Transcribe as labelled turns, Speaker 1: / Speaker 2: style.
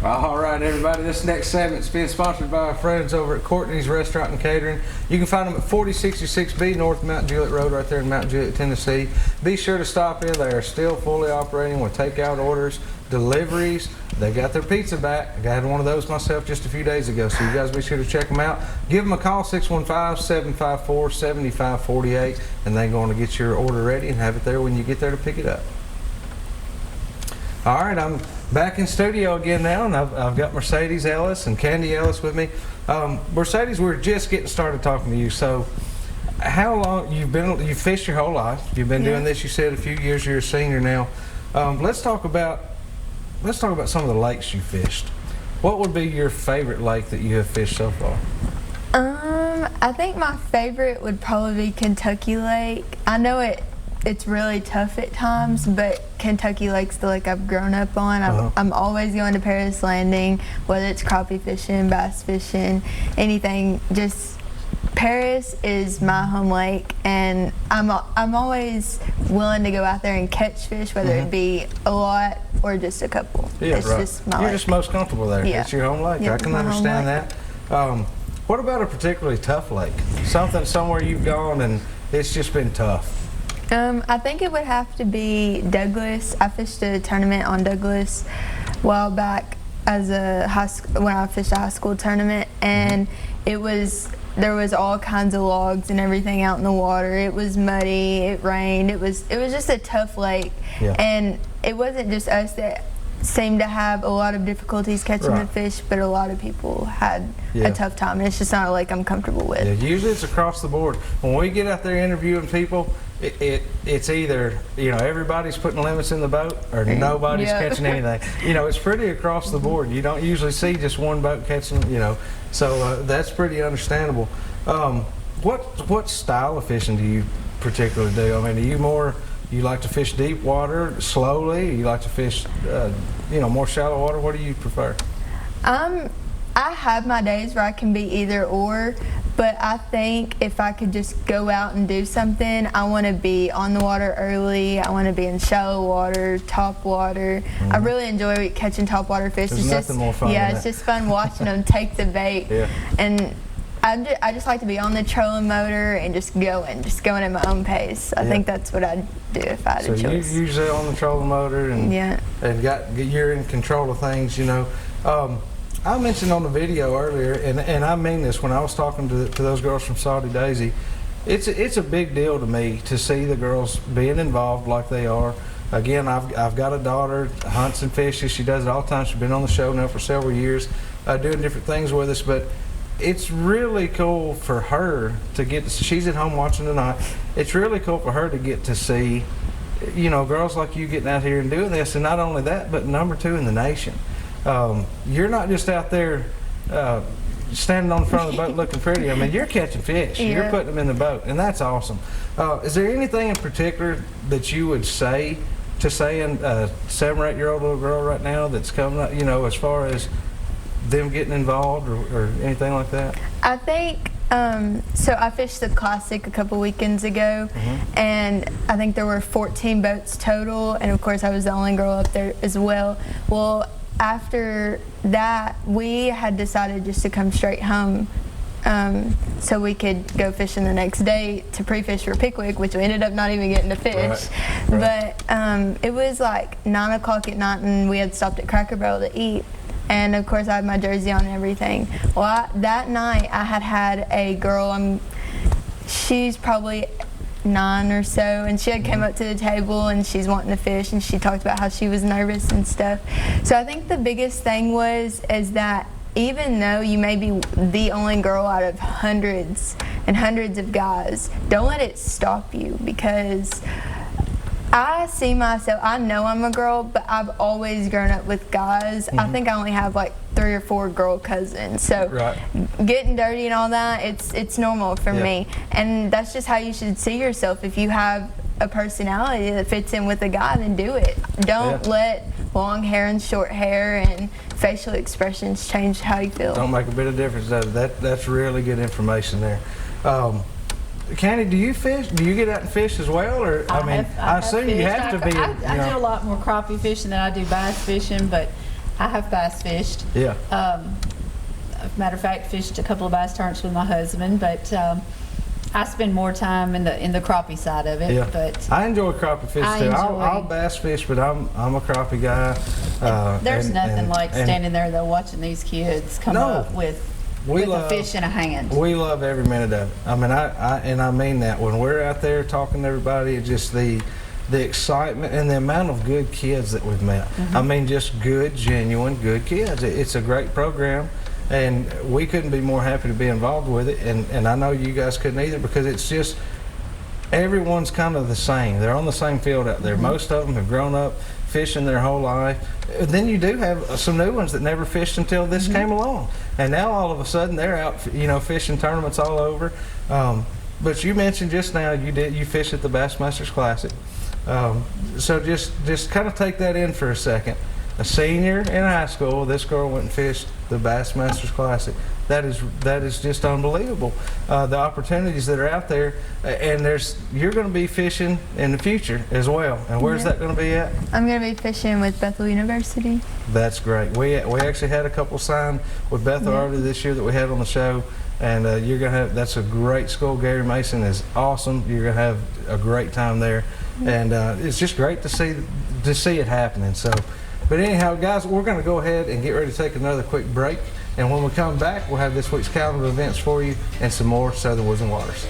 Speaker 1: All right, everybody, this next segment's being sponsored by our friends over at Courtney's Restaurant and Catering. You can find them at 4066B North Mount Juliet Road right there in Mount Juliet, Tennessee. Be sure to stop in. They are still fully operating with takeout orders, deliveries. They got their pizza back. I had one of those myself just a few days ago, so you guys be sure to check them out. Give them a call, 615-754-7548, and they're going to get your order ready and have it there when you get there to pick it up. All right, I'm back in studio again now, and I've got Mercedes Ellis and Candy Ellis with me. Mercedes, we're just getting started talking to you. So, how long you've fished your whole life? You've been doing this. You said a few years. You're a senior now. Let's talk about some of the lakes you fished. What would be your favorite lake that you have fished so far?
Speaker 2: I think my favorite would probably be Kentucky Lake. I know it's really tough at times, but Kentucky Lake's the lake I've grown up on. I'm always going to Paris Landing, whether it's crappie fishing, bass fishing, anything. Just Paris is my home lake, and I'm always willing to go out there and catch fish, whether it be a lot or just a couple.
Speaker 1: Yeah,
Speaker 2: it's
Speaker 1: right.
Speaker 2: just my
Speaker 1: You're
Speaker 2: lake.
Speaker 1: just most comfortable there.
Speaker 2: Yeah.
Speaker 1: It's your home lake.
Speaker 2: Yep,
Speaker 1: I can
Speaker 2: my home
Speaker 1: understand
Speaker 2: lake.
Speaker 1: that. What about a particularly tough lake? Somewhere you've gone and it's just been tough.
Speaker 2: I think it would have to be Douglas. I fished a tournament on Douglas a while back as when I fished a high school tournament, and there was all kinds of logs and everything out in the water. It was muddy, it rained, it was just a tough lake.
Speaker 1: Yeah.
Speaker 2: And it wasn't just us that seemed to have a lot of difficulties catching the fish, but a lot of people had a tough time. And it's just not a lake I'm comfortable with.
Speaker 1: Yeah, usually it's across the board. When we get out there interviewing people, it's either, everybody's putting limits in the boat or nobody's catching anything. It's pretty across the board. You don't usually see just one boat catching, so that's pretty understandable. What style of fishing do you particularly do? I mean, you like to fish deep water slowly? You like to fish, more shallow water? What do you prefer?
Speaker 2: I have my days where I can be either or, but I think if I could just go out and do something, I want to be on the water early. I want to be in shallow water, top water. I really enjoy catching top water fish.
Speaker 1: There's nothing more fun than that.
Speaker 2: It's just fun watching them take the bait.
Speaker 1: Yeah.
Speaker 2: And I just like to be on the trolling motor and just going at my own pace. I think that's what I'd do if I had a choice.
Speaker 1: So you're usually on the trolling motor and you're in control of things, I mentioned on the video earlier, and I mean this when I was talking to those girls from Salty Daisy, it's a big deal to me to see the girls being involved like they are. Again, I've got a daughter, hunts and fishes. She does it all the time. She's been on the show now for several years, doing different things with us, but it's really cool for her to get to, she's at home watching tonight. It's really cool for her to get to see, girls like you getting out here and doing this, and not only that, but number 2 in the nation. You're not just out there standing on the front of the boat looking pretty. I mean, you're catching fish. Yeah. You're putting them in the boat, and that's awesome. Is there anything in particular that you would say to saying a 7 or 8 year old little girl right now that's coming up, as far as them getting involved or anything like that?
Speaker 2: I think so I fished the Classic a couple weekends ago, and I think there were 14 boats total, and of course I was the only girl up there as well. Well, after that, we had decided just to come straight home so we could go fishing the next day to pre-fish for Pickwick, which we ended up not even getting to fish. Right. But it was like 9 o'clock at night, and we had stopped at Cracker Barrel to eat. And of course I had my jersey on and everything. Well, that night I had a girl, she's probably 9 or so, and she had came up to the table and she's wanting to fish, and she talked about how she was nervous and stuff. So I think the biggest thing is that even though you may be the only girl out of hundreds and hundreds of guys, don't let it stop you, because I see myself, I know I'm a girl, but I've always grown up with guys. I think I only have like 3 or 4 girl cousins. So getting dirty and all that, it's normal for me. And that's just how you should see yourself. If you have a personality that fits in with a guy, then do it. Don't let long hair and short hair and facial expressions change how you feel.
Speaker 1: Don't make a bit of difference, does it? That's really good information there. Candy, do you fish? Do you get out and fish as well, or I assume you have to be.
Speaker 3: I do a lot more crappie fishing than I do bass fishing, but I have bass fished.
Speaker 1: Yeah.
Speaker 3: Matter of fact, fished a couple of bass tournaments with my husband, but I spend more time in the crappie side of it.
Speaker 1: Yeah.
Speaker 3: But
Speaker 1: I enjoy crappie fish too. I'll bass fish, but I'm a crappie guy.
Speaker 3: There's nothing like standing there though watching these kids come up with a fish in a hand.
Speaker 1: We love every minute of it. I mean, I mean that. When we're out there talking to everybody, it's just the excitement and the amount of good kids that we've met. I mean, just good, genuine, good kids. It's a great program, and we couldn't be more happy to be involved with it. And I know you guys couldn't either, because it's just everyone's kind of the same. They're on the same field out there. Most of them have grown up fishing their whole life. Then you do have some new ones that never fished until this came along, and now all of a sudden they're out, fishing tournaments all over. But you mentioned just now you fished at the Bassmasters Classic. So just kind of take that in for a second. A senior in high school, this girl went and fished the Bassmasters Classic. That is just unbelievable. The opportunities that are out there, and you're going to be fishing in the future as well. And where's that going to be at?
Speaker 2: I'm going to be fishing with Bethel University.
Speaker 1: That's great. We actually had a couple signed with Bethel earlier this year that we had on the show. And you're going to have, that's a great school. Gary Mason is awesome. You're going to have a great time there. And it's just great to see it happening. So, but anyhow, guys, we're going to go ahead and get ready to take another quick break. And when we come back, we'll have this week's calendar of events for you and some more Southern Woods and Waters.